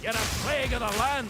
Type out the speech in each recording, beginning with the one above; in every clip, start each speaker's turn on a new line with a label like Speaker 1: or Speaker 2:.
Speaker 1: You're a plague of the land!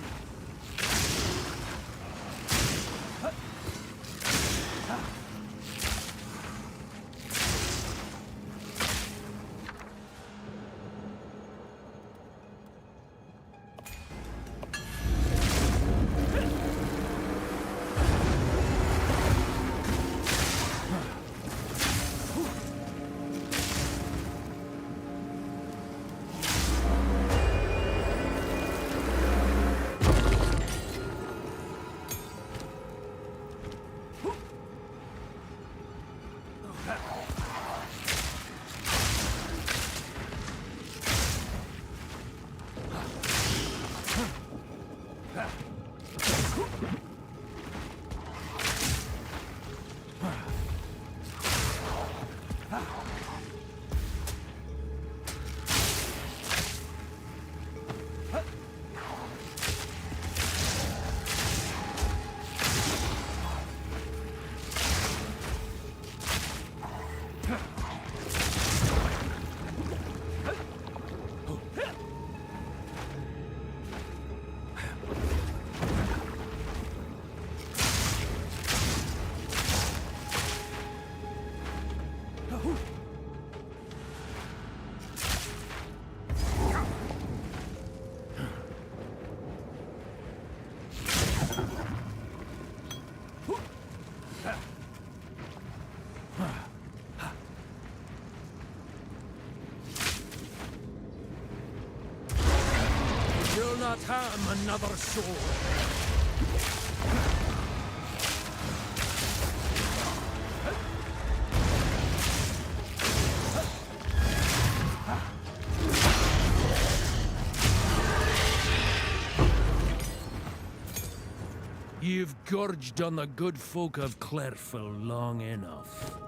Speaker 1: You'll not harm another soul. You've gorged on the good folk of Clairfell long enough.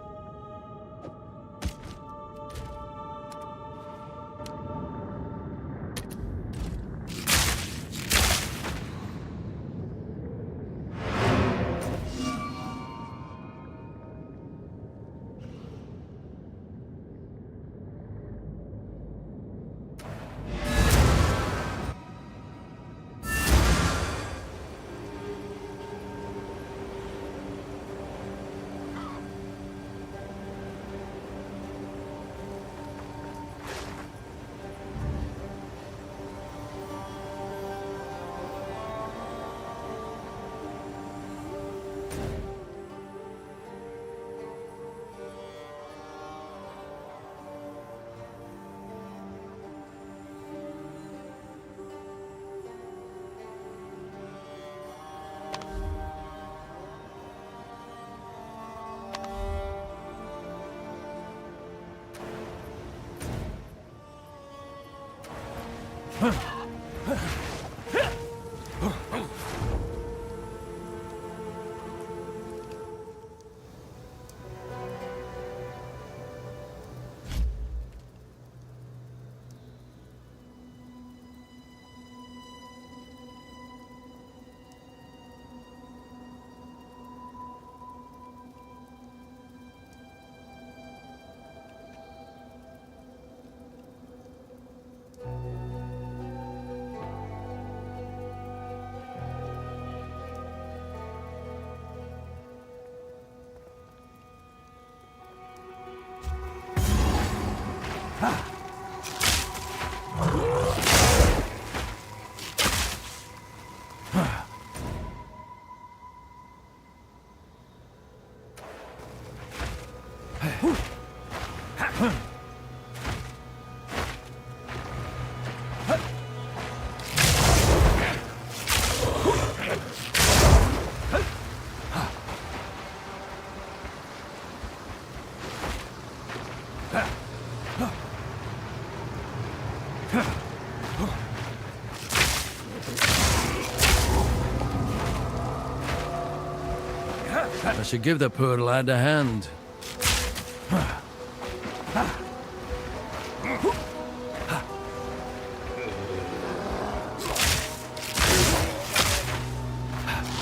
Speaker 1: I should give the poor lad a hand.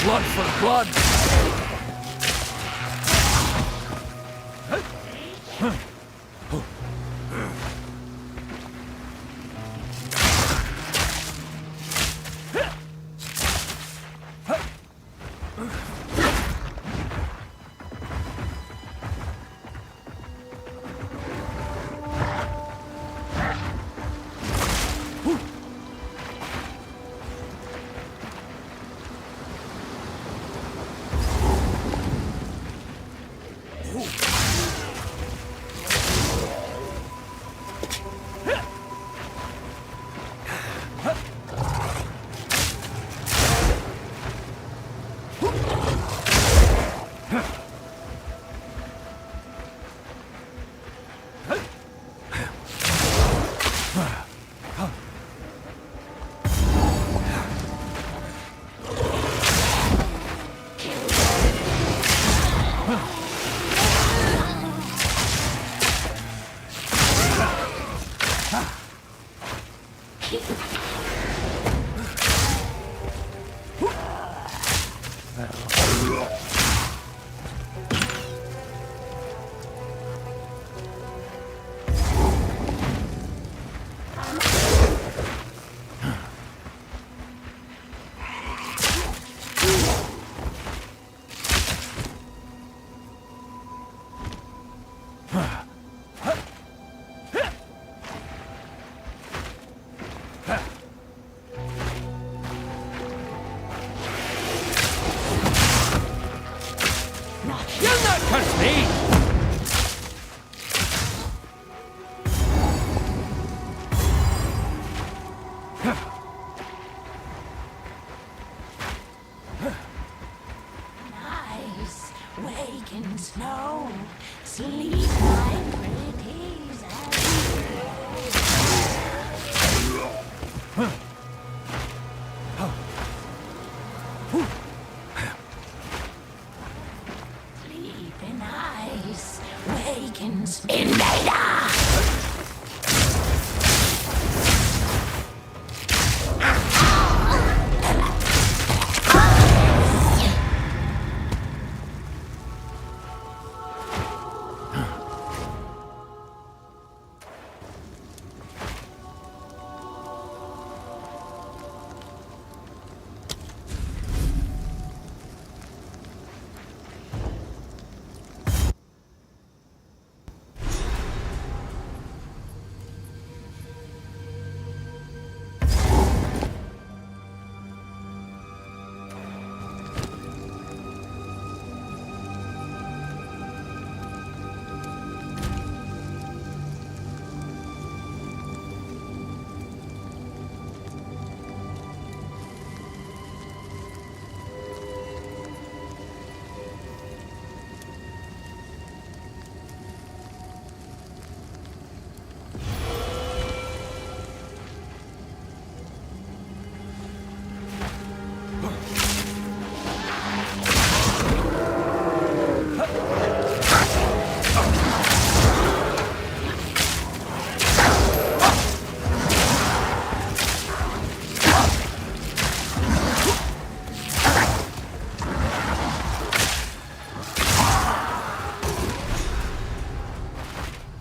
Speaker 1: Blood for blood!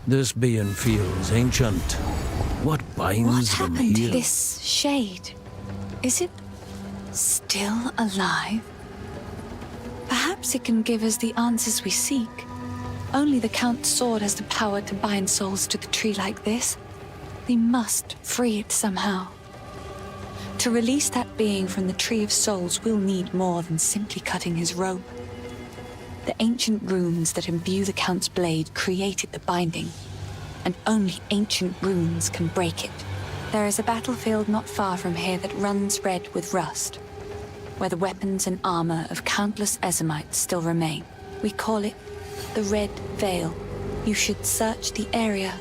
Speaker 1: This being feels ancient. What binds them
Speaker 2: happened to
Speaker 1: here?
Speaker 2: this shade? Is it still alive? Perhaps it can give us the answers we seek. Only the Count's sword has the power to bind souls to the tree like this. We must free it somehow. To release that being from the Tree of Souls, we'll need more than simply cutting his rope. The ancient runes that imbue the Count's blade created the binding, and only ancient runes can break it. There is a battlefield not far from here that runs red with rust, where the weapons and armor of countless Ezamites still remain. We call it the Red Veil. You should search the area.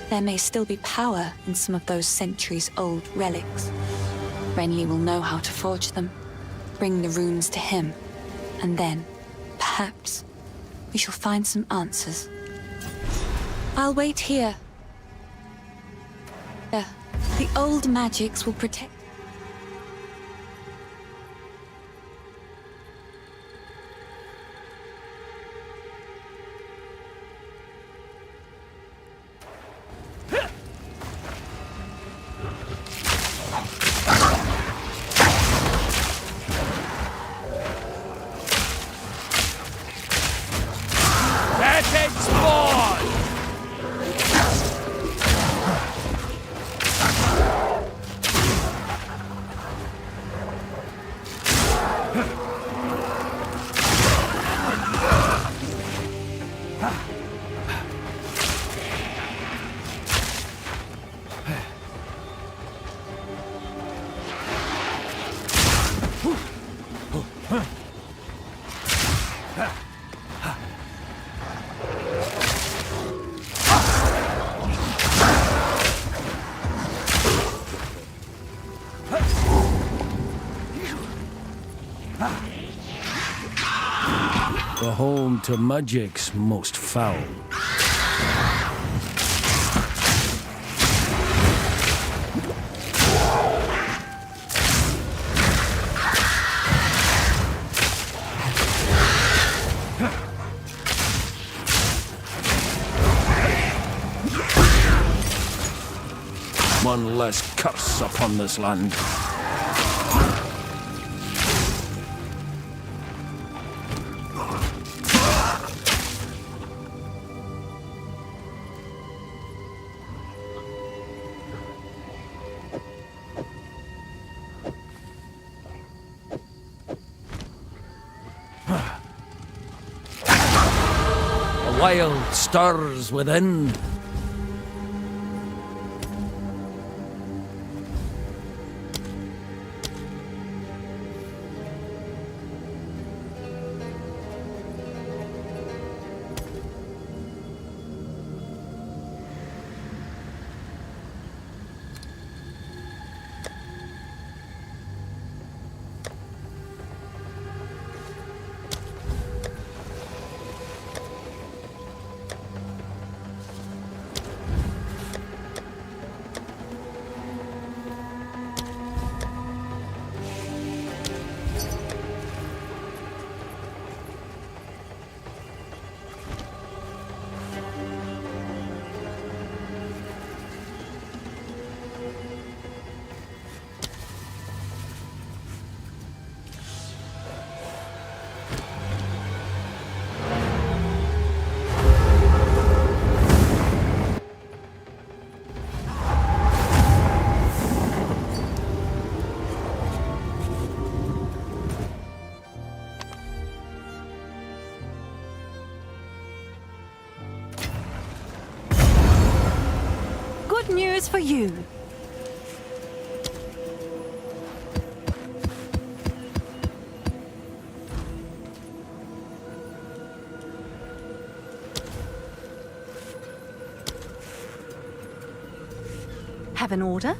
Speaker 2: There may still be power in some of those centuries-old relics. Renly will know how to forge them, bring the runes to him, and then, perhaps, we shall find some answers. I'll wait here. The old magics will protect.
Speaker 1: The home to magic's most foul. one less curse upon this land. A wild stirs within.
Speaker 3: News for you. Have an order?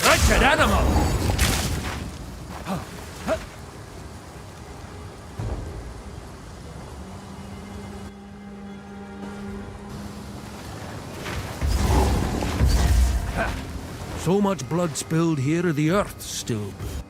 Speaker 1: Wretched animal! So much blood spilled here, the earth still bleeds.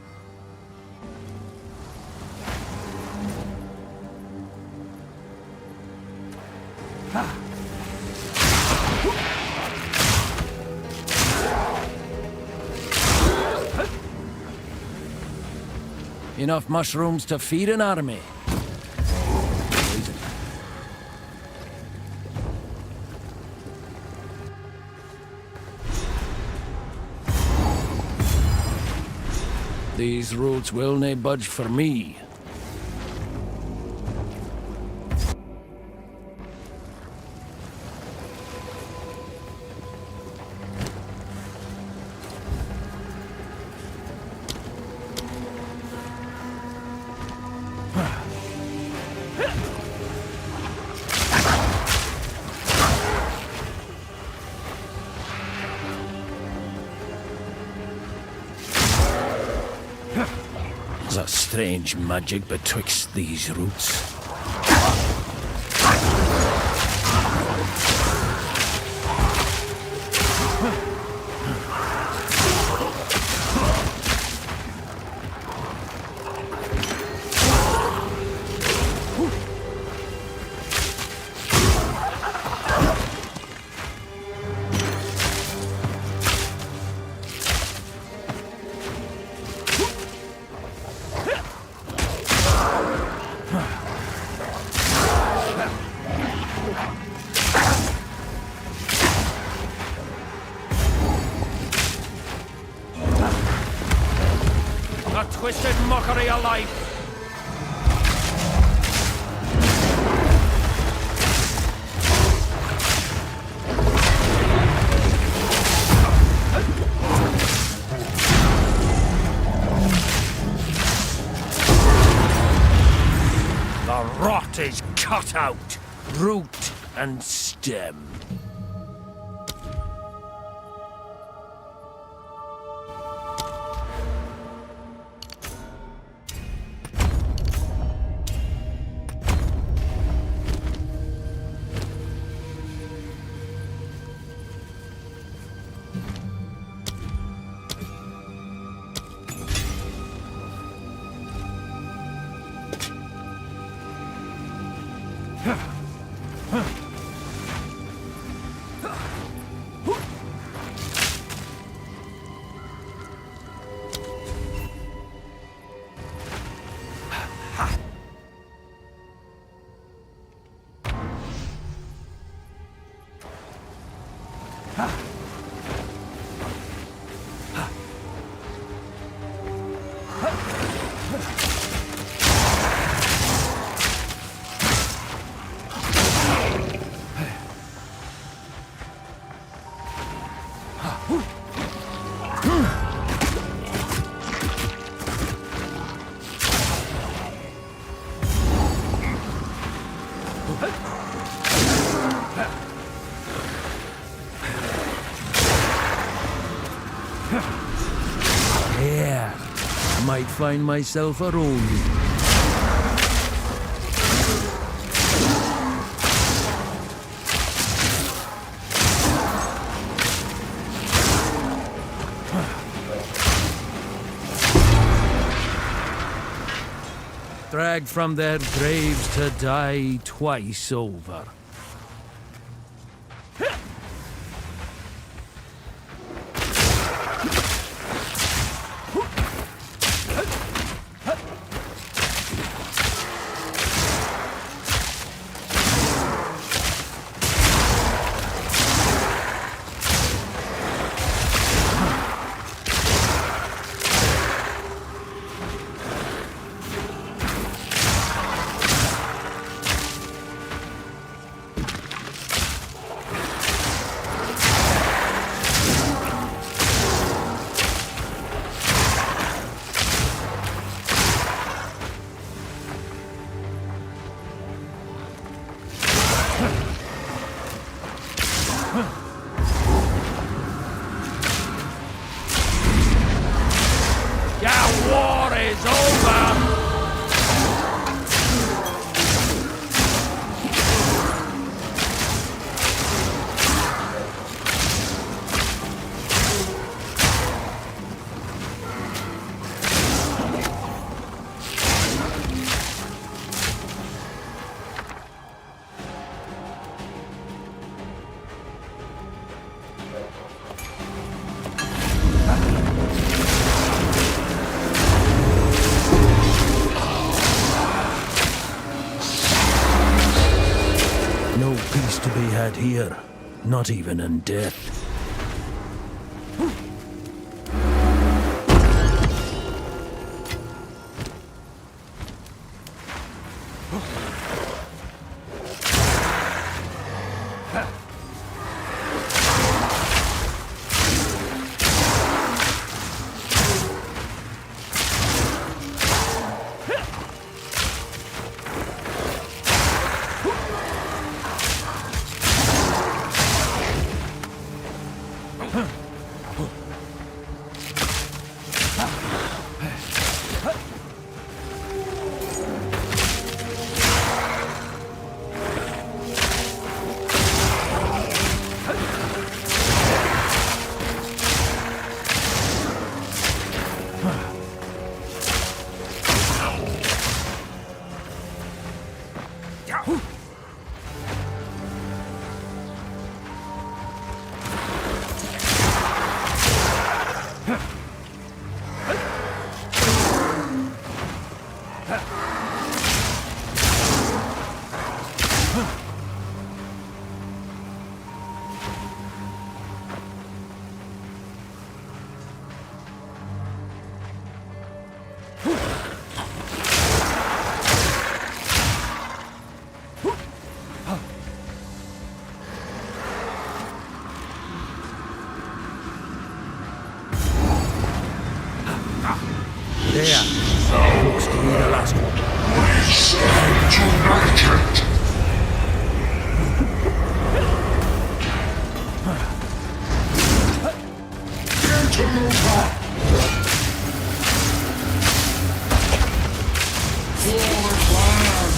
Speaker 1: Enough mushrooms to feed an army. These roots will nae budge for me. There's a strange magic betwixt these roots. A twisted mockery of life. The rot is cut out, root and stem. Yeah, might find myself a role. Dragged from their graves to die twice over. Your war is over! No peace to be had here, not even in death. There. Looks to be the last one.
Speaker 4: United! Interloper! Forward land!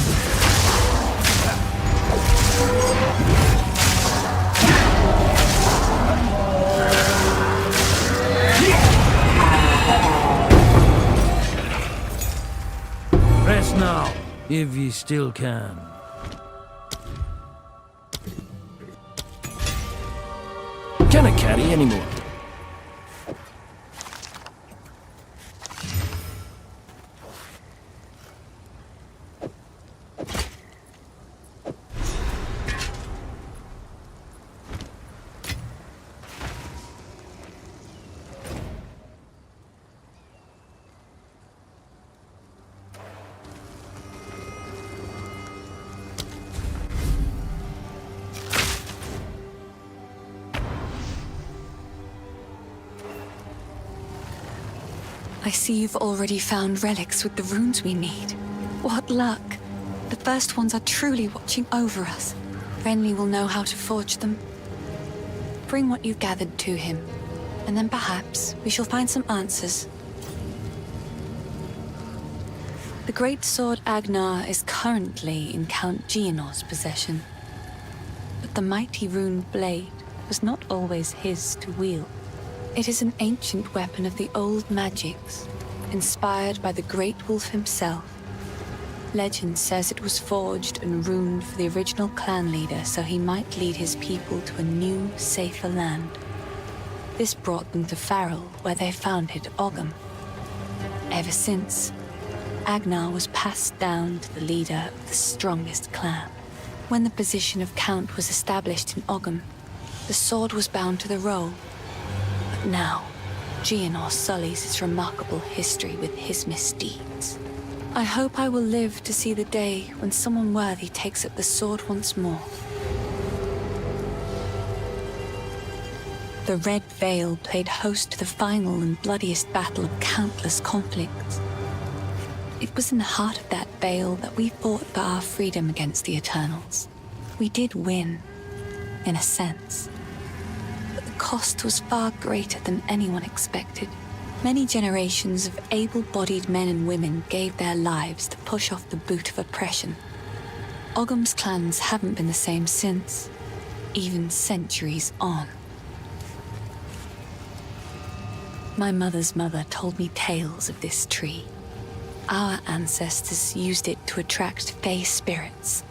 Speaker 1: Rest now, if ye still can. Can I carry anymore?
Speaker 2: I see you've already found relics with the runes we need. What luck! The first ones are truly watching over us. Renly will know how to forge them. Bring what you've gathered to him, and then perhaps we shall find some answers. The great sword Agnar is currently in Count Gianor's possession. But the mighty runed blade was not always his to wield. It is an ancient weapon of the old magics, inspired by the Great Wolf himself. Legend says it was forged and runed for the original clan leader so he might lead his people to a new, safer land. This brought them to Farrell, where they founded Ogham. Ever since, Agnar was passed down to the leader of the strongest clan. When the position of Count was established in Ogham, the sword was bound to the roll. But now, Gianor sullies his remarkable history with his misdeeds. I hope I will live to see the day when someone worthy takes up the sword once more. The Red Veil played host to the final and bloodiest battle of countless conflicts. It was in the heart of that veil that we fought for our freedom against the Eternals. We did win, in a sense. But the cost was far greater than anyone expected. Many generations of able-bodied men and women gave their lives to push off the boot of oppression. Ogham's clans haven't been the same since, even centuries on. My mother's mother told me tales of this tree. Our ancestors used it to attract fey spirits,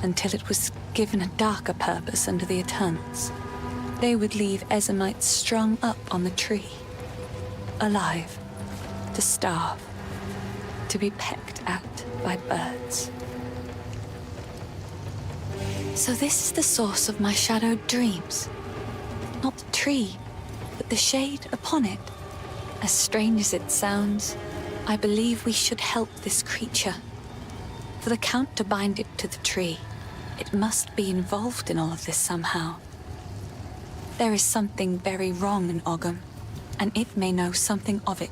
Speaker 2: until it was given a darker purpose under the Eternals. They would leave Ezamites strung up on the tree, alive, to starve, to be pecked at by birds. So this is the source of my shadowed dreams. Not the tree, but the shade upon it. As strange as it sounds, I believe we should help this creature. For the Count to bind it to the tree, it must be involved in all of this somehow. There is something very wrong in Ogham, and it may know something of it.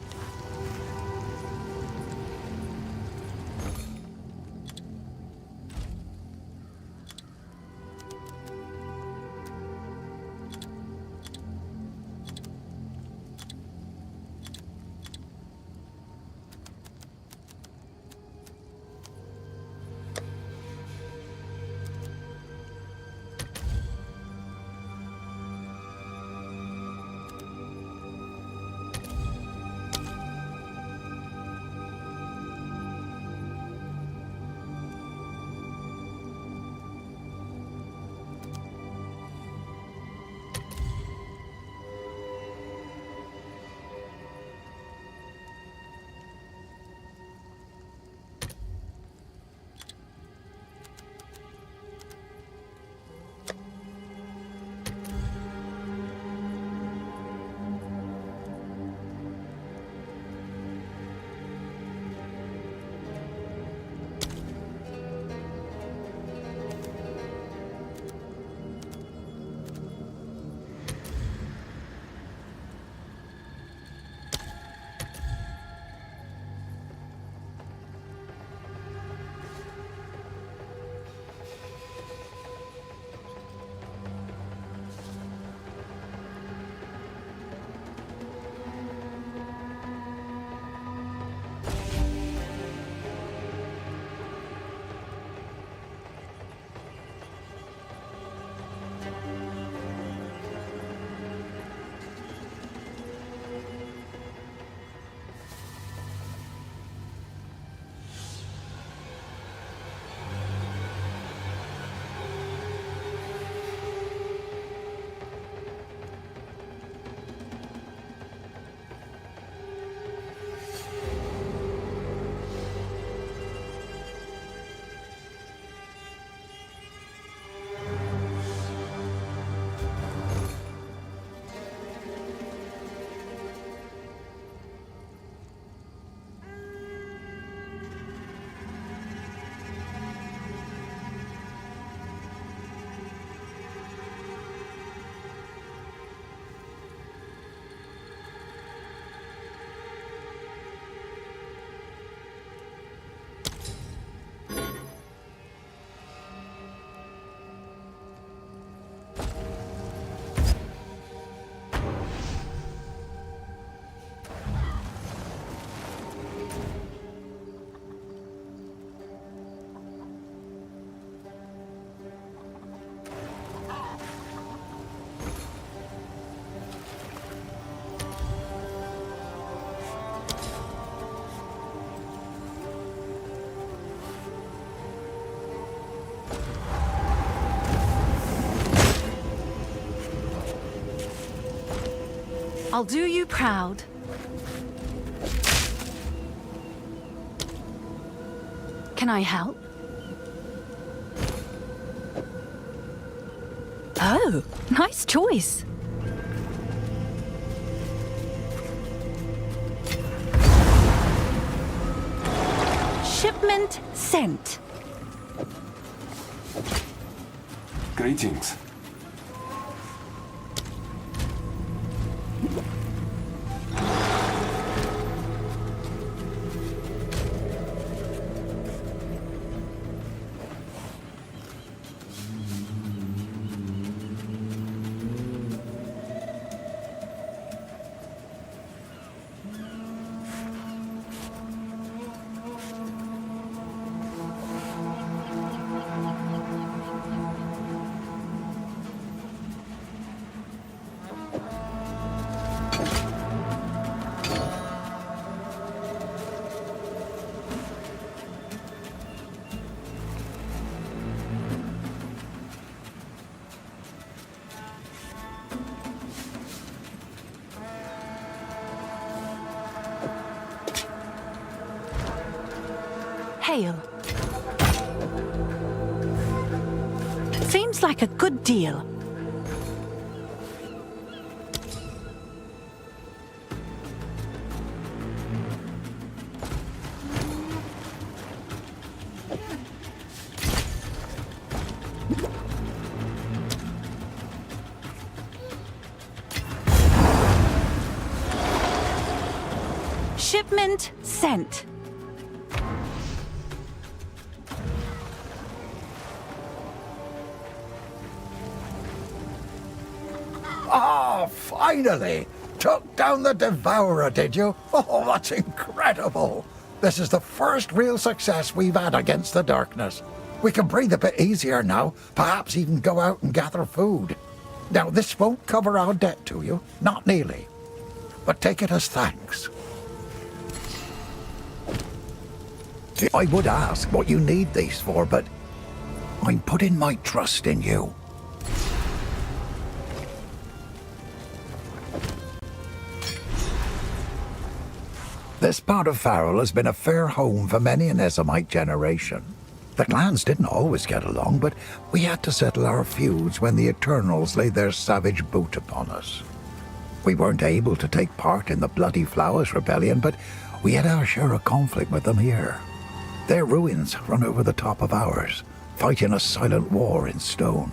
Speaker 3: I'll do you proud. Can I help? Oh, nice choice. Shipment sent.
Speaker 5: Greetings.
Speaker 3: Hail. Seems like a good deal. Shipment sent.
Speaker 6: Ah, finally! Took down the Devourer, did you? Oh, that's incredible! This is the first real success we've had against the darkness. We can breathe a bit easier now, perhaps even go out and gather food. Now, this won't cover our debt to you, not nearly. But take it as thanks. I would ask what you need these for, but I'm putting my trust in you. This part of Farrell has been a fair home for many an Ezomite generation. The clans didn't always get along, but we had to settle our feuds when the Eternals laid their savage boot upon us. We weren't able to take part in the Bloody Flowers Rebellion, but we had our share of conflict with them here. Their ruins run over the top of ours, fighting a silent war in stone.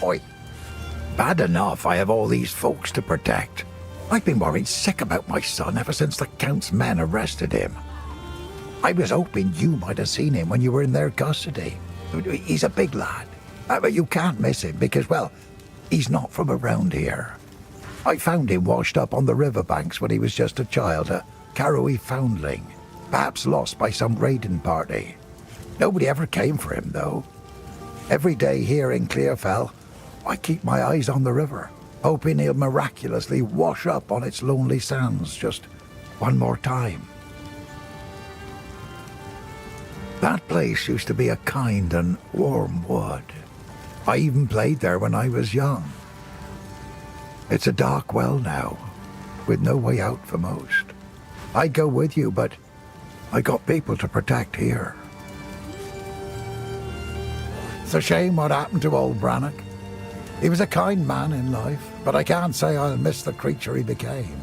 Speaker 6: Oi. Bad enough I have all these folks to protect. I've been worried sick about my son ever since the Count's men arrested him. I was hoping you might have seen him when you were in their custody. He's a big lad, but you can't miss him because, well, he's not from around here. I found him washed up on the riverbanks when he was just a child, a Karoi foundling, perhaps lost by some raiding party. Nobody ever came for him, though. Every day here in Clearfell, I keep my eyes on the river, hoping he'll miraculously wash up on its lonely sands just one more time. That place used to be a kind and warm wood. I even played there when I was young. It's a dark well now, with no way out for most. I'd go with you, but I got people to protect here. It's a shame what happened to old Brannock. He was a kind man in life, but I can't say I'll miss the creature he became.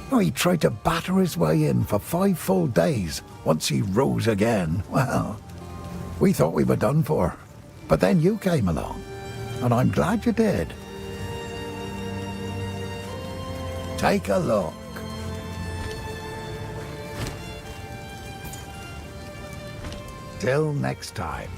Speaker 6: Oh, he tried to batter his way in for 5 full days once he rose again. Well, we thought we were done for, but then you came along, and I'm glad you did. Take a look. Till next time.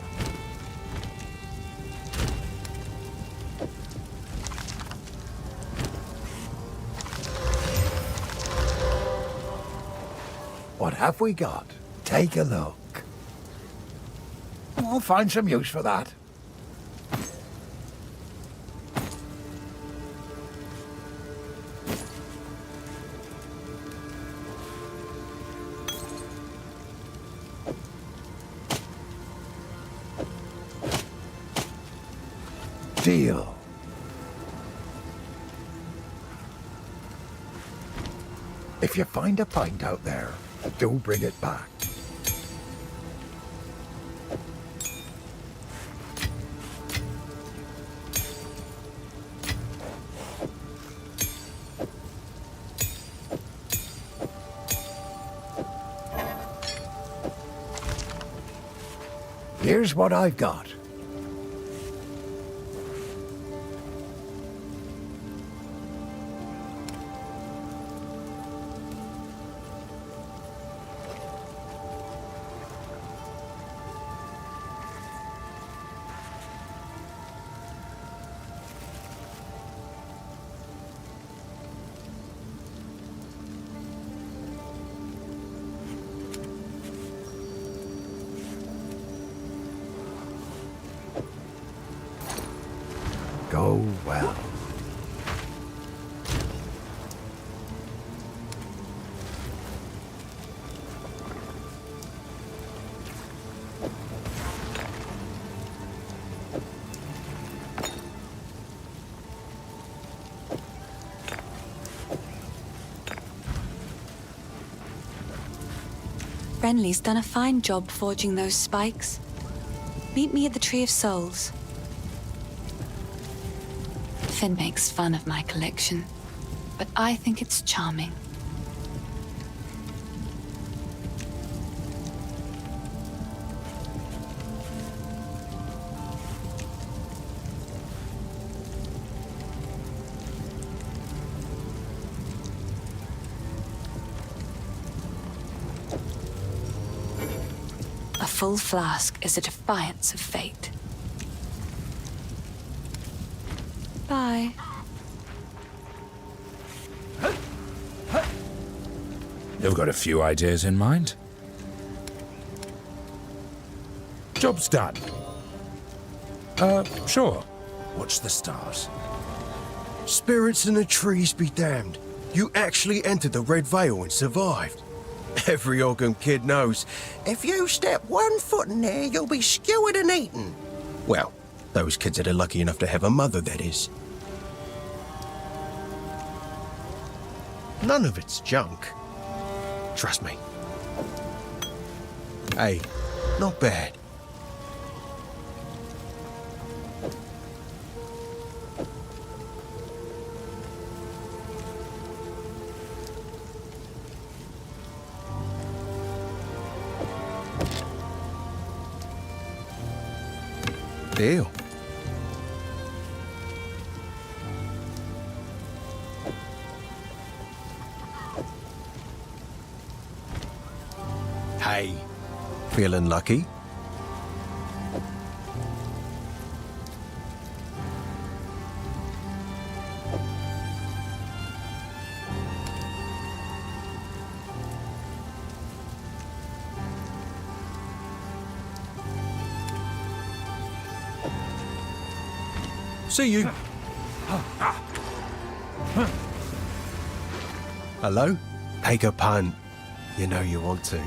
Speaker 6: What have we got? Take a look. I'll find some use for that. deal. If you find a pint out there, do bring it back. Here's what I've got. Go well.
Speaker 2: Renly's done a fine job forging those spikes. Meet me at the Tree of Souls. Finn makes fun of my collection, but I think it's charming. A full flask is a defiance of fate. Bye.
Speaker 1: You've got a few ideas in mind? Job's done. Sure. Watch the stars.
Speaker 7: Spirits in the trees be damned. You actually entered the Red Veil and survived. Every Ogham kid knows, if you step 1 foot in there, you'll be skewered and eaten. Well, those kids that are lucky enough to have a mother, that is. None of it's junk. Trust me. Hey, not bad. Deal. Hey, feeling lucky? See you. Hello? Take a punt. You know you want to.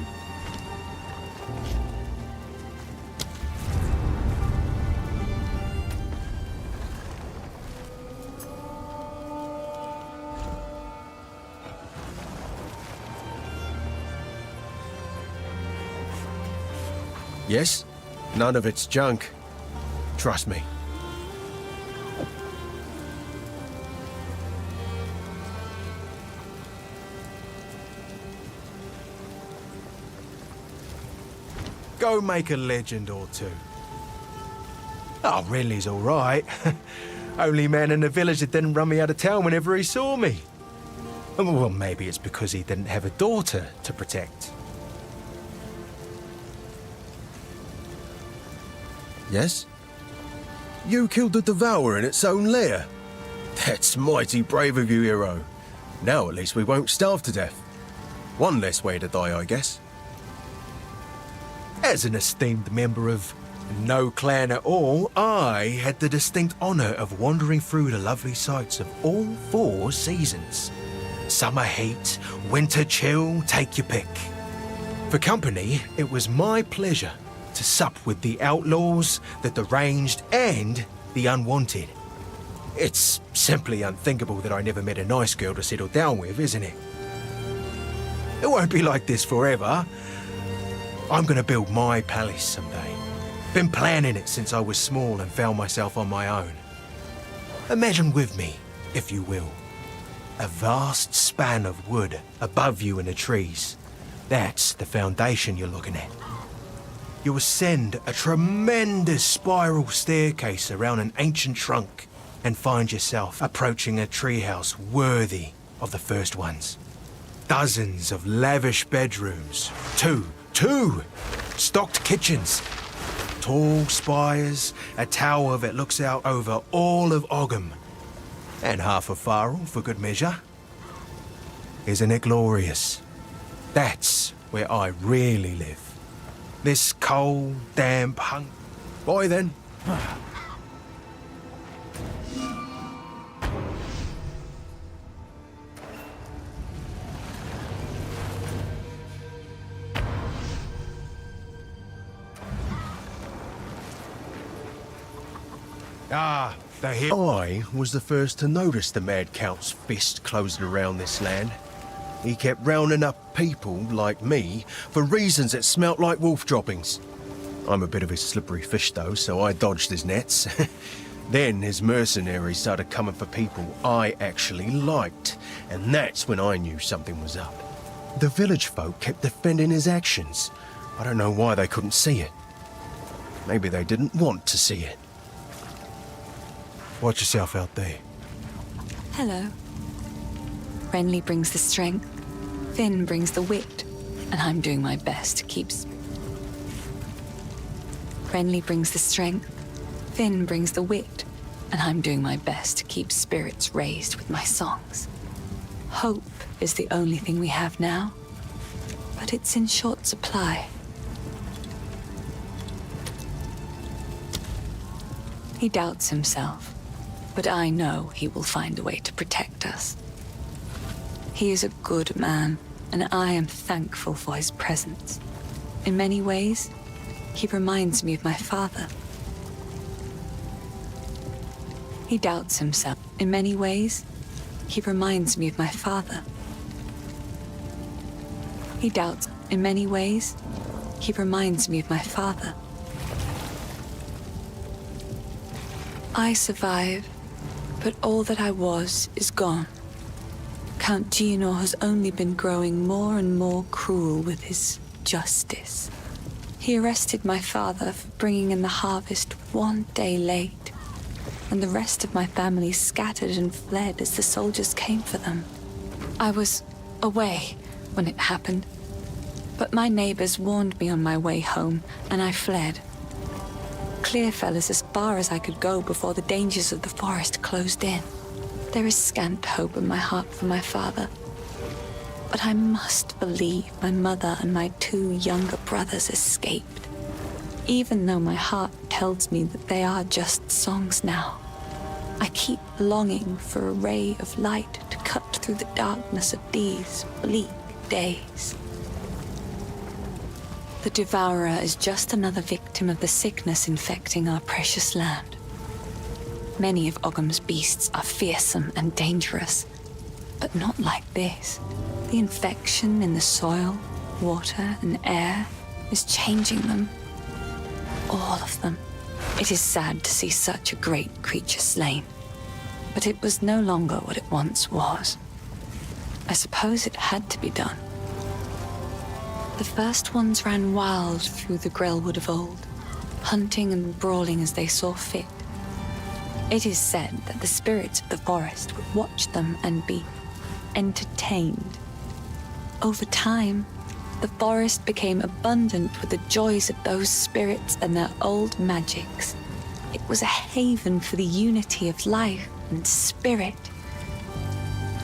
Speaker 7: Yes? None of it's junk. Trust me. Go make a legend or two. Oh, Renly's all right. Only man in the village that didn't run me out of town whenever he saw me. Well, maybe it's because he didn't have a daughter to protect. Yes? You killed the Devourer in its own lair. That's mighty brave of you, hero. Now at least we won't starve to death. One less way to die, I guess. As an esteemed member of no clan at all, I had the distinct honour of wandering through the lovely sights of all 4 seasons. Summer heat, winter chill, take your pick. For company, it was my pleasure to sup with the outlaws, the deranged, and the unwanted. It's simply unthinkable that I never met a nice girl to settle down with, isn't it? It won't be like this forever. I'm gonna build my palace someday. Been planning it since I was small and found myself on my own. Imagine with me, if you will, a vast span of wood above you in the trees. That's the foundation you're looking at. You ascend a tremendous spiral staircase around an ancient trunk and find yourself approaching a treehouse worthy of the first ones. Dozens of lavish bedrooms, two stocked kitchens, tall spires, a tower that looks out over all of Ogham, and half of Farrell for good measure. Isn't it glorious? That's where I really live. This cold, damp hunk. Boy then. I was the first to notice the Mad Count's fist closing around this land. He kept rounding up people like me for reasons that smelt like wolf droppings. I'm a bit of a slippery fish though, so I dodged his nets. Then his mercenaries started coming for people I actually liked, and that's when I knew something was up. The village folk kept defending his actions. I don't know why they couldn't see it. Maybe they didn't want to see it. Watch yourself out there.
Speaker 2: Hello. Renly brings the strength, Finn brings the wit, and I'm doing my best to keep... Renly brings the strength, Finn brings the wit, and I'm doing my best to keep spirits raised with my songs. Hope is the only thing we have now, but it's in short supply. He doubts himself, but I know he will find a way to protect us. He is a good man, and I am thankful for his presence. In many ways, he reminds me of my father. He doubts himself. In many ways, he reminds me of my father. He doubts. In many ways, he reminds me of my father. I survive, but all that I was is gone. Count Gianor has only been growing more and more cruel with his justice. He arrested my father for bringing in the harvest one day late, and the rest of my family scattered and fled as the soldiers came for them. I was away when it happened, but my neighbors warned me on my way home, and I fled. Clearfell is as far as I could go before the dangers of the forest closed in. There is scant hope in my heart for my father, but I must believe my mother and my 2 younger brothers escaped, even though my heart tells me that they are just songs now. I keep longing for a ray of light to cut through the darkness of these bleak days. The Devourer is just another victim of the sickness infecting our precious land. Many of Ogham's beasts are fearsome and dangerous, but not like this. The infection in the soil, water, and air is changing them. All of them. It is sad to see such a great creature slain, but it was no longer what it once was. I suppose it had to be done. The first ones ran wild through the Grelwood of old, hunting and brawling as they saw fit. It is said that the spirits of the forest would watch them and be entertained. Over time, the forest became abundant with the joys of those spirits and their old magics. It was a haven for the unity of life and spirit.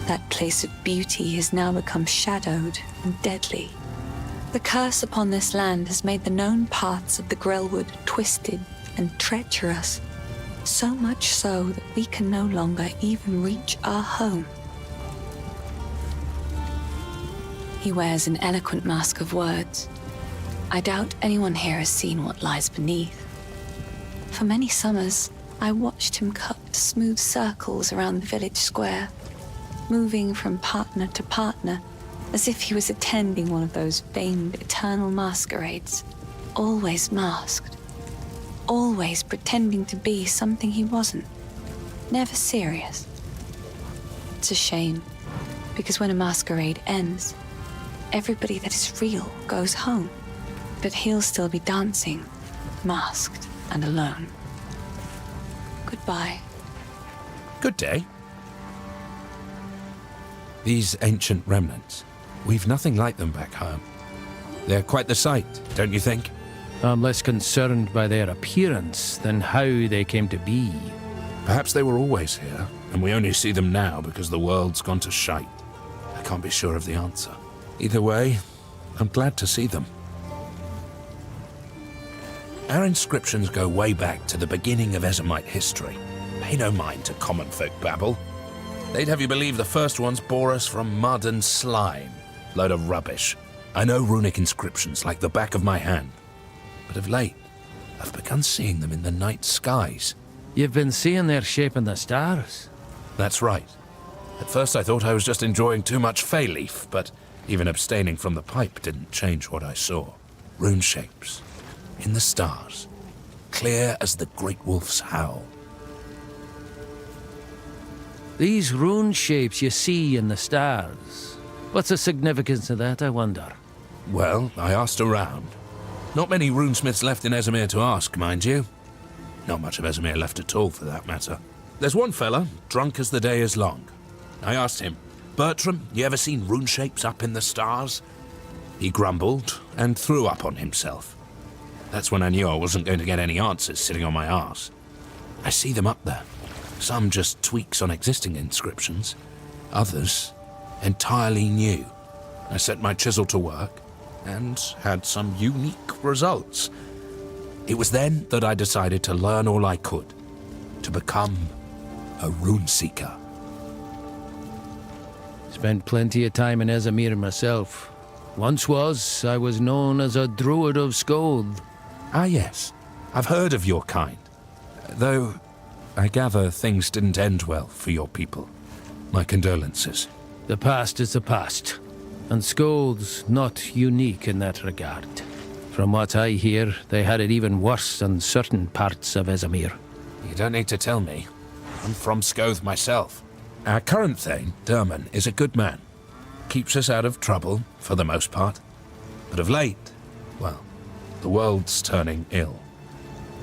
Speaker 2: That place of beauty has now become shadowed and deadly. The curse upon this land has made the known paths of the Grelwood twisted and treacherous, so much so that we can no longer even reach our home. He wears an eloquent mask of words. I doubt anyone here has seen what lies beneath. For many summers, I watched him cut smooth circles around the village square, moving from partner to partner, as if he was attending one of those famed eternal masquerades, always masked, always pretending to be something he wasn't, never serious. It's a shame, because when a masquerade ends, everybody that is real goes home, but he'll still be dancing, masked and alone. Goodbye.
Speaker 8: Good day. These ancient remnants, we've nothing like them back home. They're quite the sight, don't you think?
Speaker 1: I'm less concerned by their appearance than how they came to be.
Speaker 8: Perhaps they were always here, and we only see them now because the world's gone to shite. I can't be sure of the answer. Either way, I'm glad to see them. Our inscriptions go way back to the beginning of Ezomite history. Pay no mind to common folk babble. They'd have you believe the first ones bore us from mud and slime. Load of rubbish. I know runic inscriptions like the back of my hand. But of late, I've begun seeing them in the night skies.
Speaker 1: You've been seeing their shape in the stars?
Speaker 8: That's right. At first I thought I was just enjoying too much fay leaf, but even abstaining from the pipe didn't change what I saw. Rune shapes. In the stars. Clear as the great wolf's howl.
Speaker 1: These rune shapes you see in the stars. What's the significance of that, I wonder?
Speaker 8: Well, I asked around. Not many runesmiths left in Ezomir to ask, mind you. Not much of Ezomir left at all, for that matter. There's one fella, drunk as the day is long. I asked him, "Bertram, you ever seen rune shapes up in the stars?" He grumbled and threw up on himself. That's when I knew I wasn't going to get any answers sitting on my arse. I see them up there. Some just tweaks on existing inscriptions. Others, entirely new. I set my chisel to work and had some unique results. It was then that I decided to learn all I could, to become a rune seeker.
Speaker 1: Spent plenty of time in Ezomir myself. I was known as a druid of Skold.
Speaker 8: Ah yes, I've heard of your kind. Though, I gather things didn't end well for your people. My condolences.
Speaker 1: The past is the past, and Skold's not unique in that regard. From what I hear, they had it even worse in certain parts of Ezomir.
Speaker 8: You don't need to tell me. I'm from Skoth myself. Our current Thane, Derman, is a good man. Keeps us out of trouble, for the most part. But of late, well, the world's turning ill.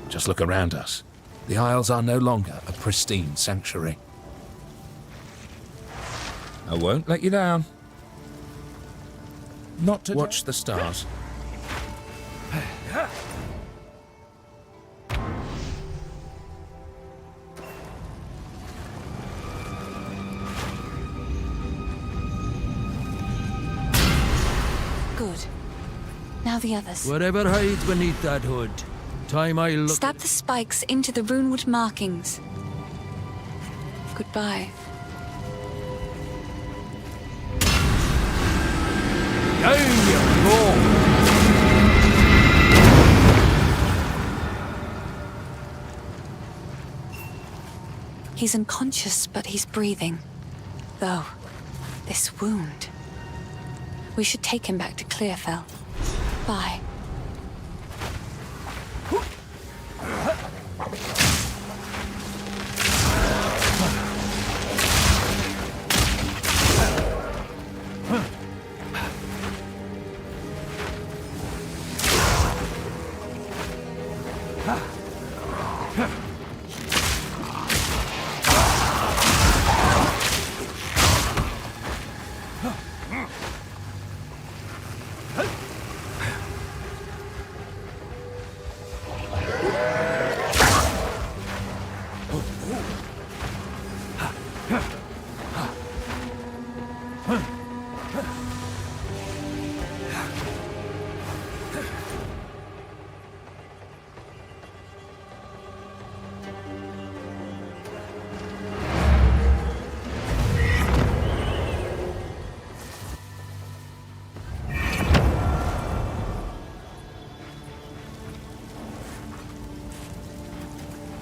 Speaker 8: Just look around us. The Isles are no longer a pristine sanctuary. I won't let you down. Not to watch the stars.
Speaker 2: Good. Now the others.
Speaker 1: Whatever hides beneath that hood. Time I look.
Speaker 2: Stab the spikes into the runewood markings. Goodbye.
Speaker 1: Down you go!
Speaker 2: He's unconscious, but he's breathing. Though, this wound. We should take him back to Clearfell. Bye.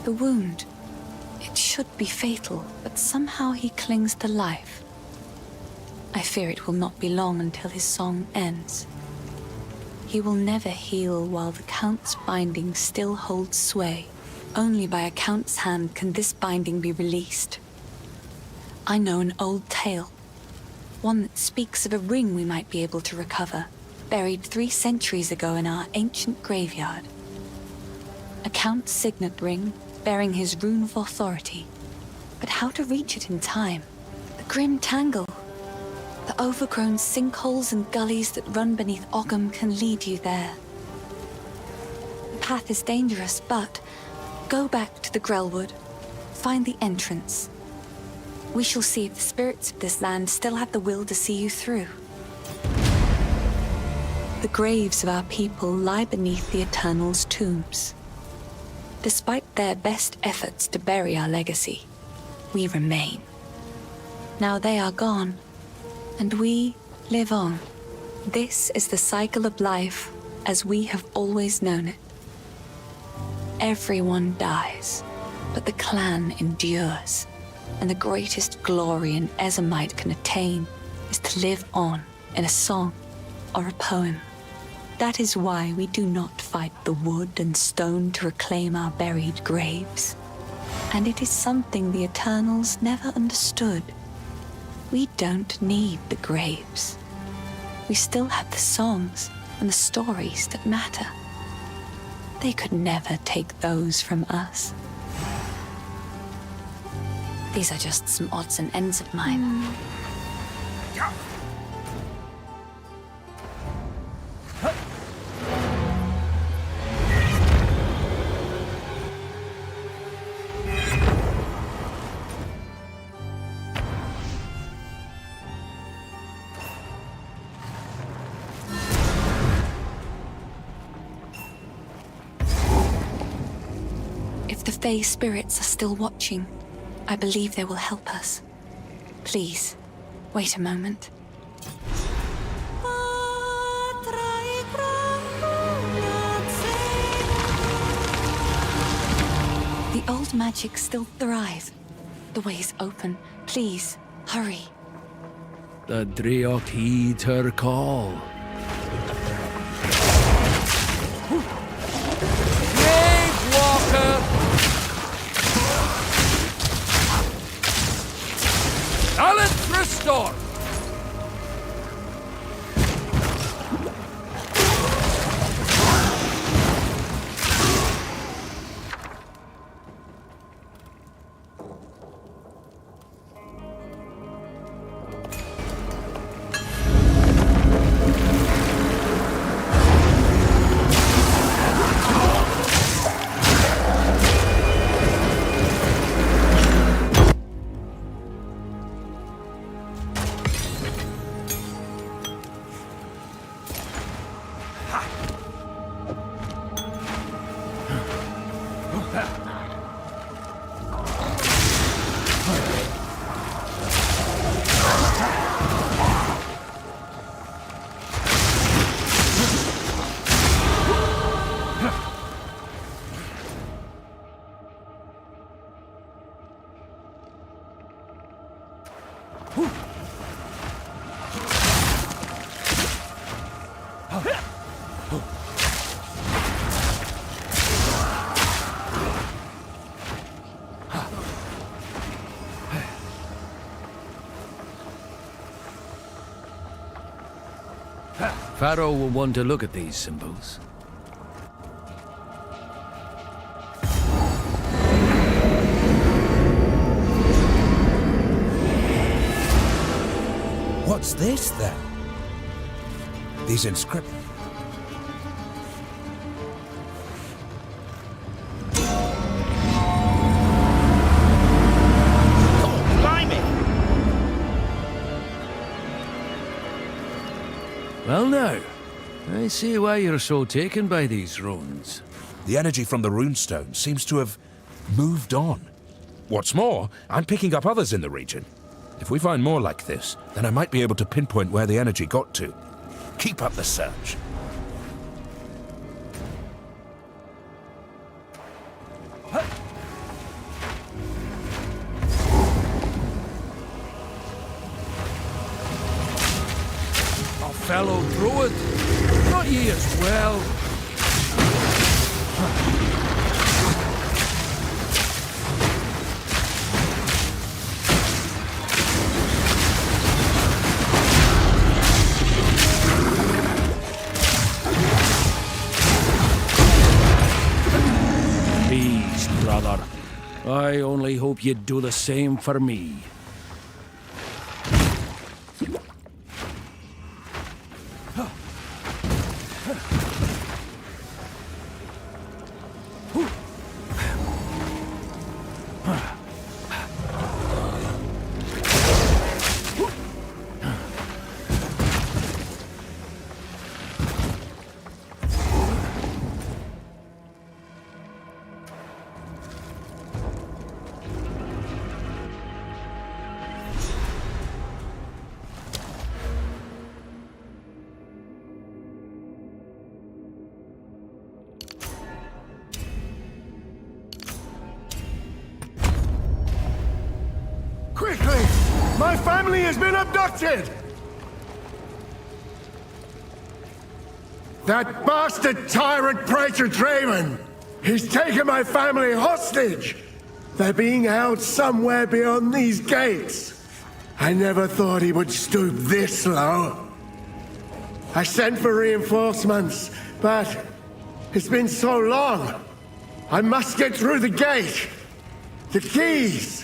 Speaker 2: The wound. should be fatal, but somehow he clings to life. I fear it will not be long until his song ends. He will never heal while the Count's binding still holds sway. Only by a Count's hand can this binding be released. I know an old tale, one that speaks of a ring we might be able to recover, buried 3 centuries ago in our ancient graveyard. A Count's signet ring, bearing his rune of authority. But how to reach it in time? The grim tangle. The overgrown sinkholes and gullies that run beneath Ogham can lead you there. The path is dangerous, but go back to the Grellwood. Find the entrance. We shall see if the spirits of this land still have the will to see you through. The graves of our people lie beneath the Eternal's tombs. Despite their best efforts to bury our legacy, we remain. Now they are gone, and we live on. This is the cycle of life as we have always known it. Everyone dies, but the clan endures, and the greatest glory an Ezomite can attain is to live on in a song or a poem. That is why we do not fight the wood and stone to reclaim our buried graves. And it is something the Eternals never understood. We don't need the graves. We still have the songs and the stories that matter. They could never take those from us. These are just some odds and ends of mine. If the Fae spirits are still watching, I believe they will help us. Please, wait a moment. The old magic still thrive. The way is open. Please, hurry.
Speaker 1: The Dreot heed her call. Grave Walker! Talent restore! Pharaoh will want to look at these symbols.
Speaker 8: What's this, then? These inscriptions.
Speaker 7: Oh, blimey!
Speaker 1: Well now, I see why you're so taken by these runes.
Speaker 8: The energy from the runestone seems to have moved on. What's more, I'm picking up others in the region. If we find more like this, then I might be able to pinpoint where the energy got to. Keep up the search.
Speaker 1: fellow Druid. Not ye as well. Please, brother. I only hope you'd do the same for me.
Speaker 9: Quickly! My family has been abducted! That bastard tyrant Praetor Draven! He's taken my family hostage! They're being held somewhere beyond these gates. I never thought he would stoop this low. I sent for reinforcements, but it's been so long. I must get through the gate. The keys!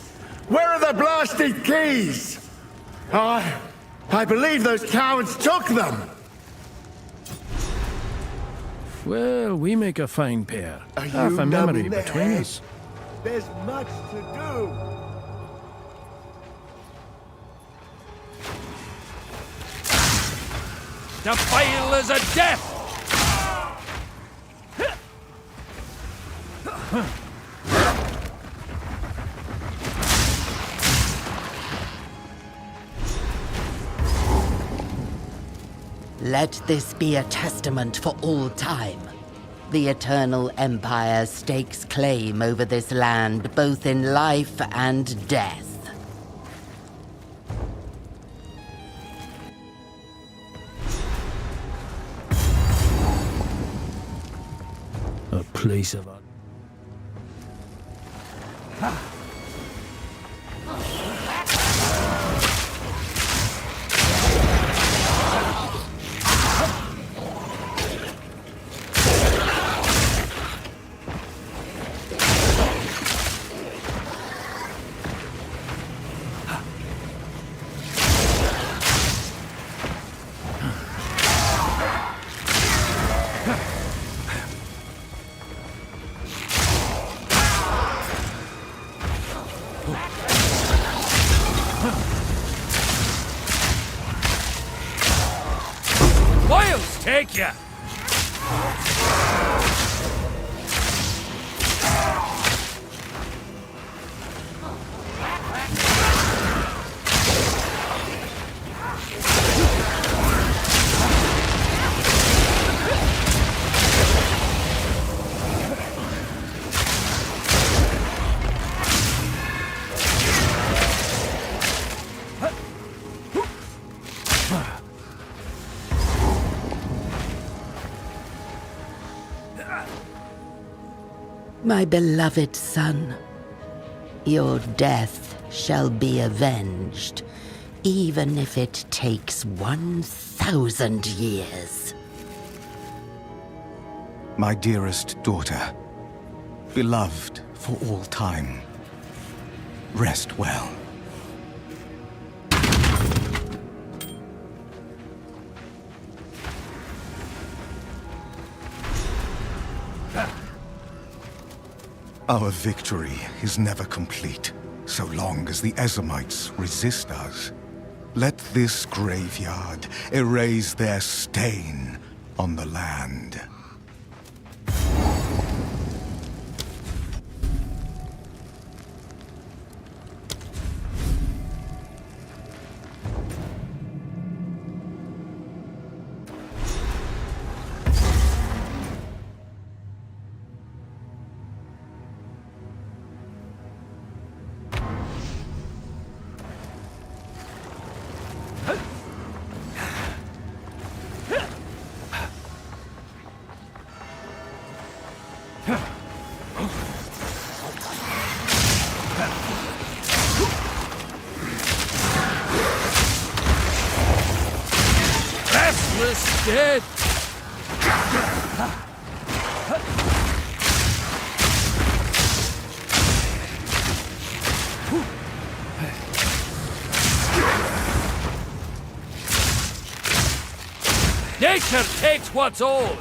Speaker 9: Where are the blasted keys? I believe those cowards took them.
Speaker 1: Well, we make a fine pair.
Speaker 9: Are
Speaker 1: Half
Speaker 9: you
Speaker 1: a memory
Speaker 9: numbing the
Speaker 1: between
Speaker 9: head?
Speaker 1: us.
Speaker 9: There's much to do.
Speaker 1: Defile is a death!
Speaker 10: Let this be a testament for all time. The Eternal Empire stakes claim over this land, both in life and death.
Speaker 1: A place of... Wiles take ya!
Speaker 10: My beloved son, your death shall be avenged, even if it takes 1,000 years.
Speaker 11: My dearest daughter, beloved for all time, rest well. Our victory is never complete, so long as the Ezamites resist us. Let this graveyard erase their stain on the land.
Speaker 1: Justice dead! Nature takes what's own!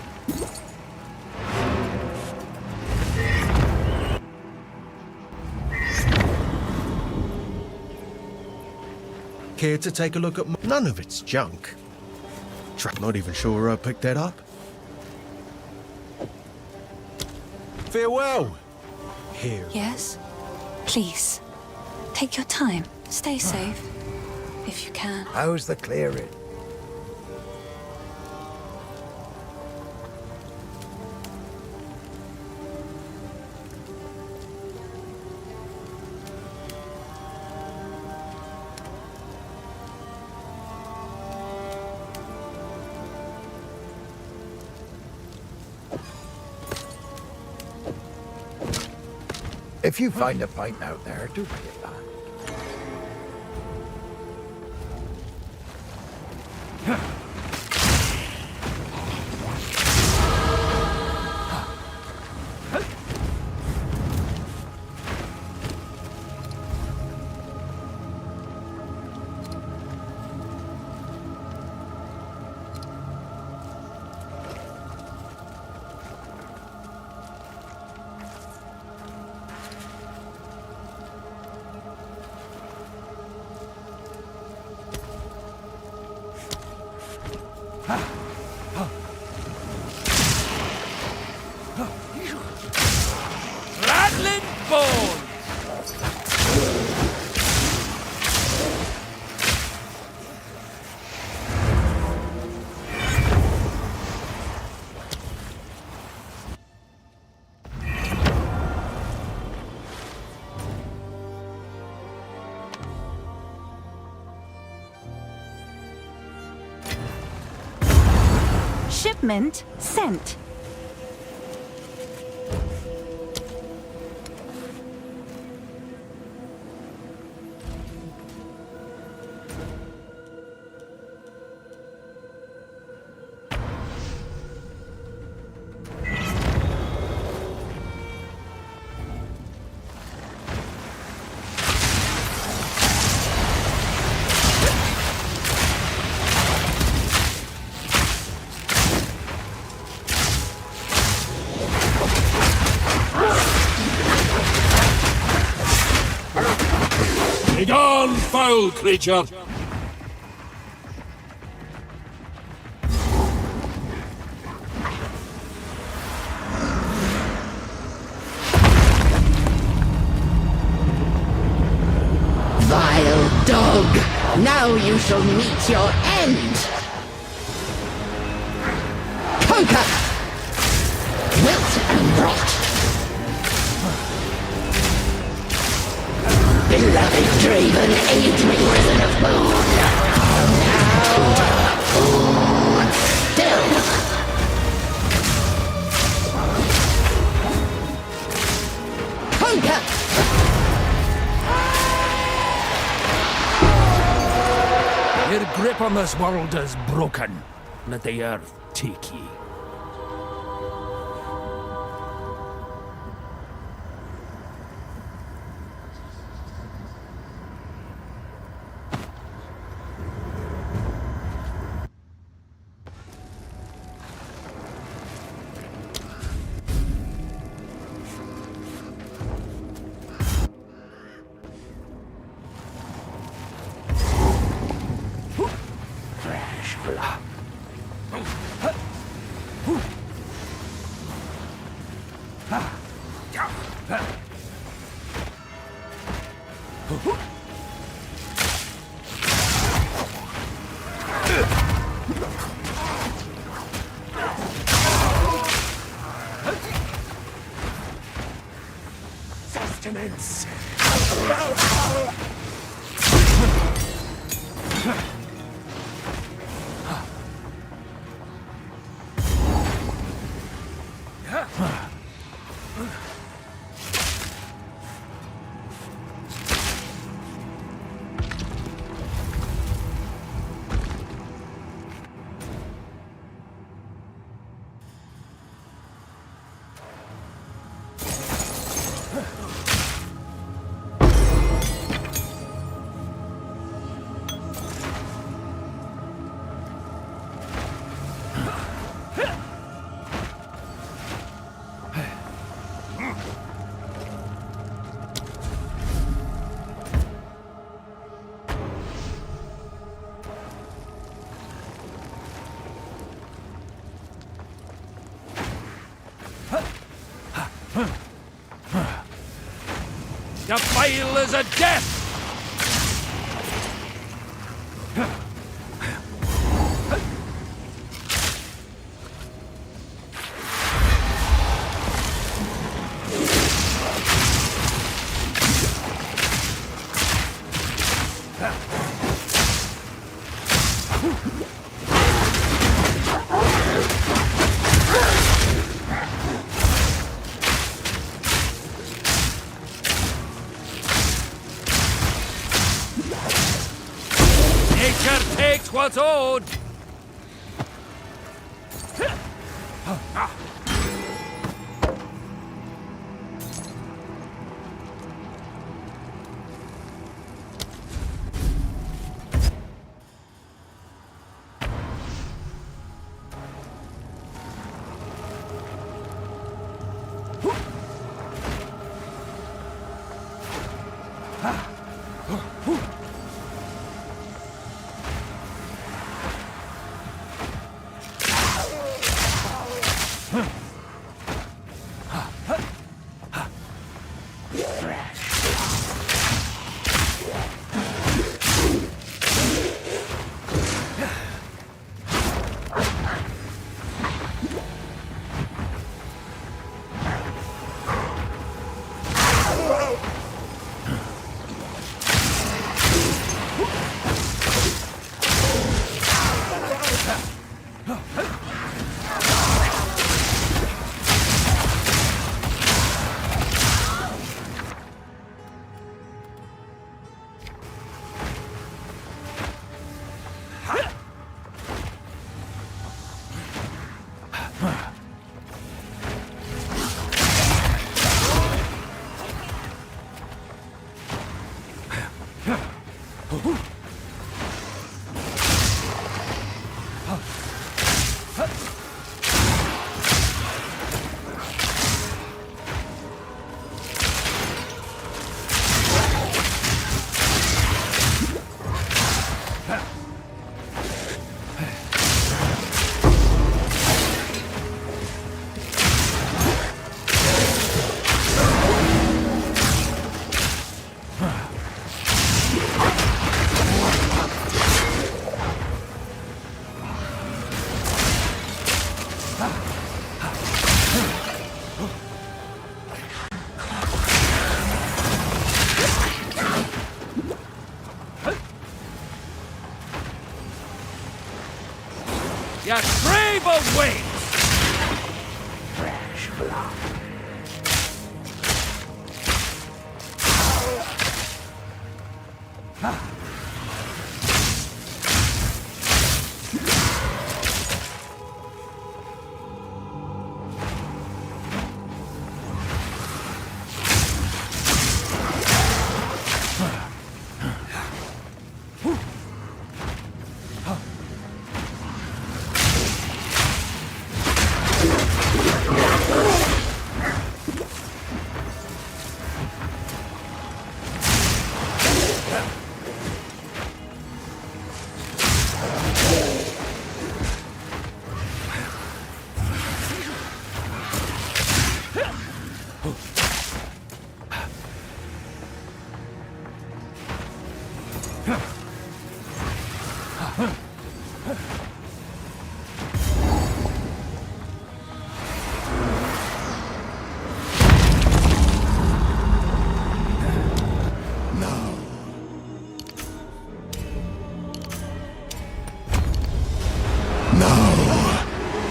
Speaker 7: Care to take a look at none of it's junk. Not even sure I picked that up. Farewell. Here.
Speaker 2: Yes? Please. Take your time. Stay safe. If you can.
Speaker 6: How's the clearing? If you find a pint out there, do bring it back.
Speaker 1: Rattling bones!
Speaker 3: Shipment sent.
Speaker 4: Begone, foul creature!
Speaker 10: Vile dog! Now you shall meet your end! Conquer! Wilt and rot! Beloved Draven, aid me, risen of moon! Now, food still! Conquer!
Speaker 1: Your grip on this world is broken. Let the earth take ye.
Speaker 9: Sustenance.
Speaker 4: Defile is a death! Nature takes what's owed! You crave away! Fresh blood.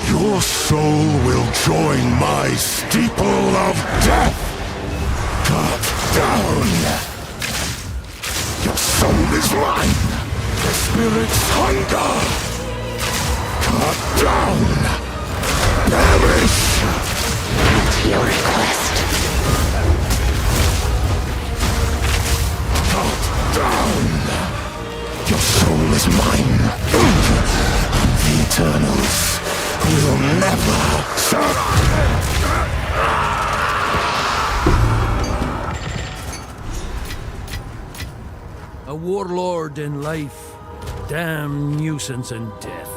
Speaker 9: Your soul will join my steeple of death! Cut down! Your soul is mine! The spirit's hunger! Cut down! Perish! At your request. Cut down! Your soul is mine! And the Eternals will never
Speaker 1: A warlord in life, damn nuisance in death.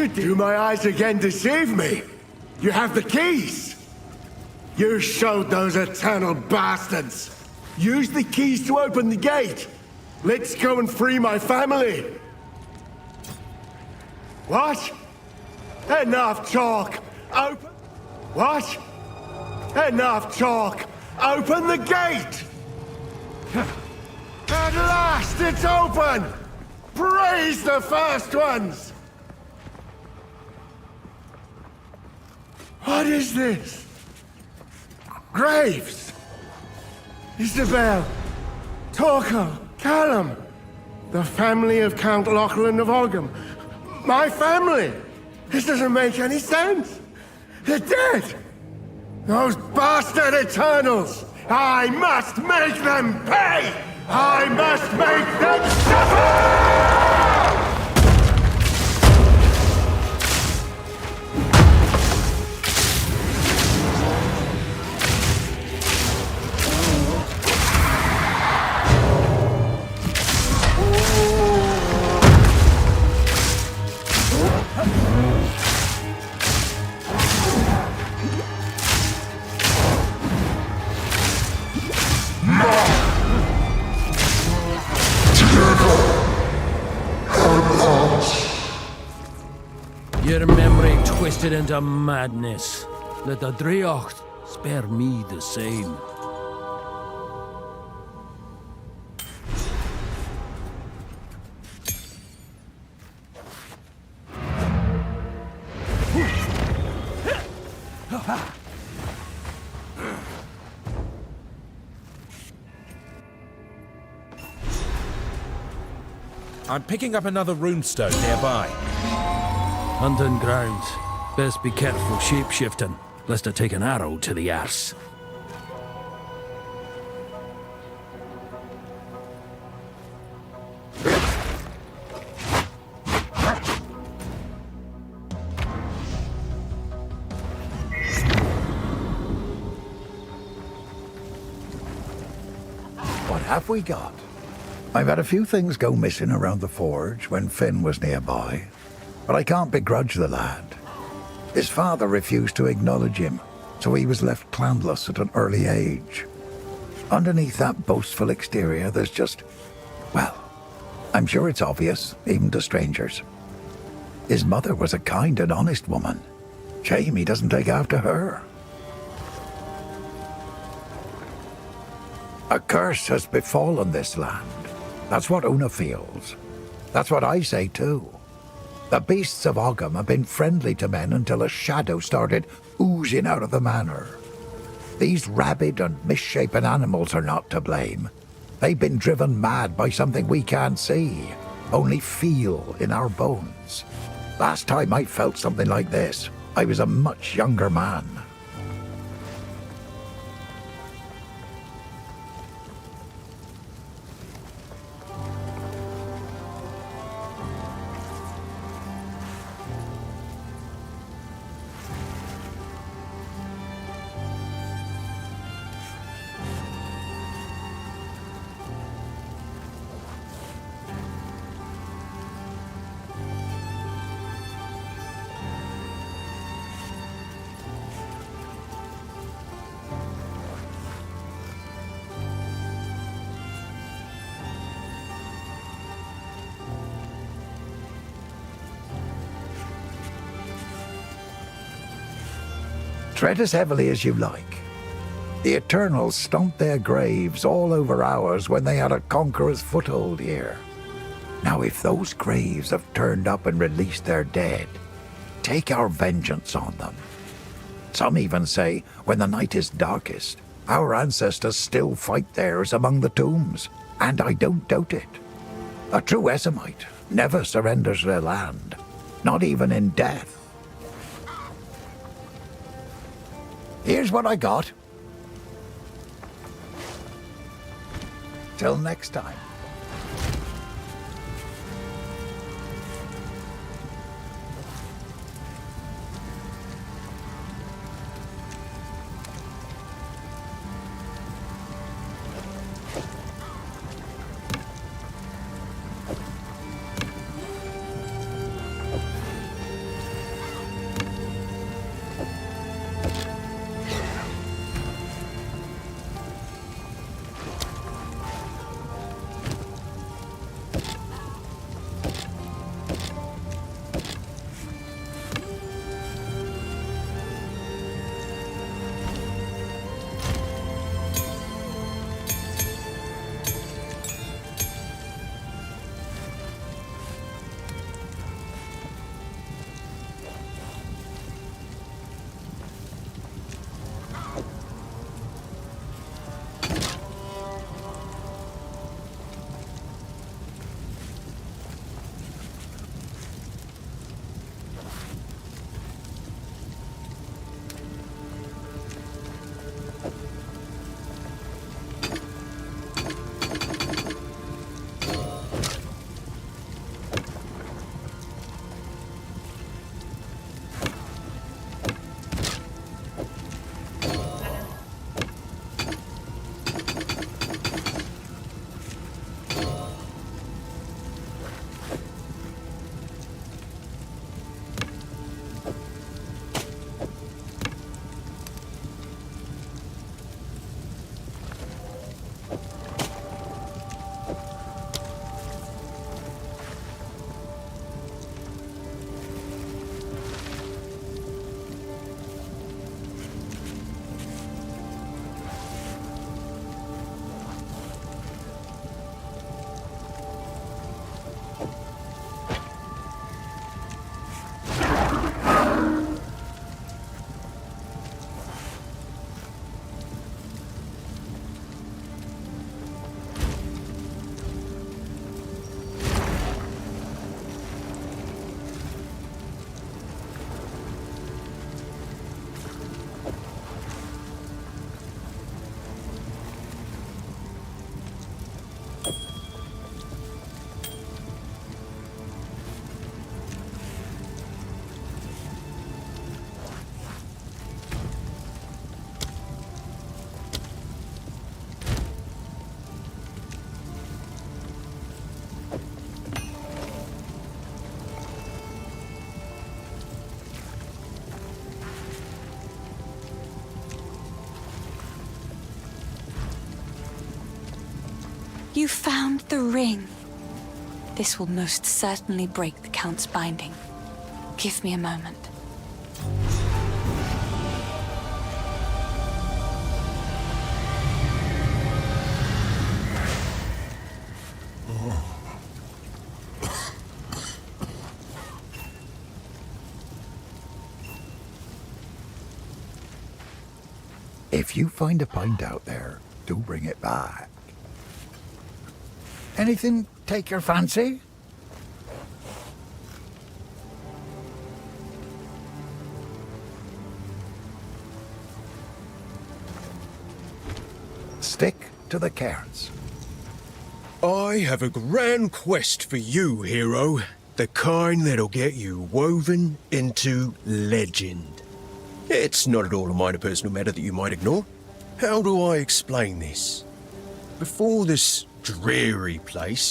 Speaker 9: Do my eyes again deceive me? You have the keys! You showed those eternal bastards! Use the keys to open the gate! Let's go and free my family! What? Enough talk! Open... What? Enough talk! Open the gate! At last it's open! Praise the first ones! What is this? Graves! Isabel! Torkel! Callum! The family of Count Lachlan of Ogham! My family! This doesn't make any sense! They're dead! Those bastard Eternals! I must make them pay! I must make them suffer!
Speaker 1: Your memory twisted into madness. Let the Driocht spare me the same.
Speaker 8: I'm picking up another runestone nearby.
Speaker 1: Hunting grounds. Best be careful shape-shifting, lest I take an arrow to the arse.
Speaker 6: What have we got? I've had a few things go missing around the forge when Finn was nearby, but I can't begrudge the lad. His father refused to acknowledge him, so he was left clanless at an early age. Underneath that boastful exterior, there's just, well, I'm sure it's obvious, even to strangers. His mother was a kind and honest woman. Shame he doesn't take after her. A curse has befallen this land. That's what Una feels. That's what I say too. The beasts of Ogham have been friendly to men until a shadow started oozing out of the manor. These rabid and misshapen animals are not to blame. They've been driven mad by something we can't see, only feel in our bones. Last time I felt something like this, I was a much younger man. Tread as heavily as you like. The Eternals stomped their graves all over ours when they had a conqueror's foothold here. Now if those graves have turned up and released their dead, take our vengeance on them. Some even say, when the night is darkest, our ancestors still fight theirs among the tombs, and I don't doubt it. A true Esamite never surrenders their land, not even in death. Here's what I got. Till next time.
Speaker 2: You found the ring. This will most certainly break the Count's binding. Give me a moment.
Speaker 6: If you find a pint out there, do bring it back. Anything take your fancy? Stick to the carrots.
Speaker 7: I have a grand quest for you, hero. The kind that'll get you woven into legend. It's not at all a minor personal matter that you might ignore. How do I explain this? Before this dreary place,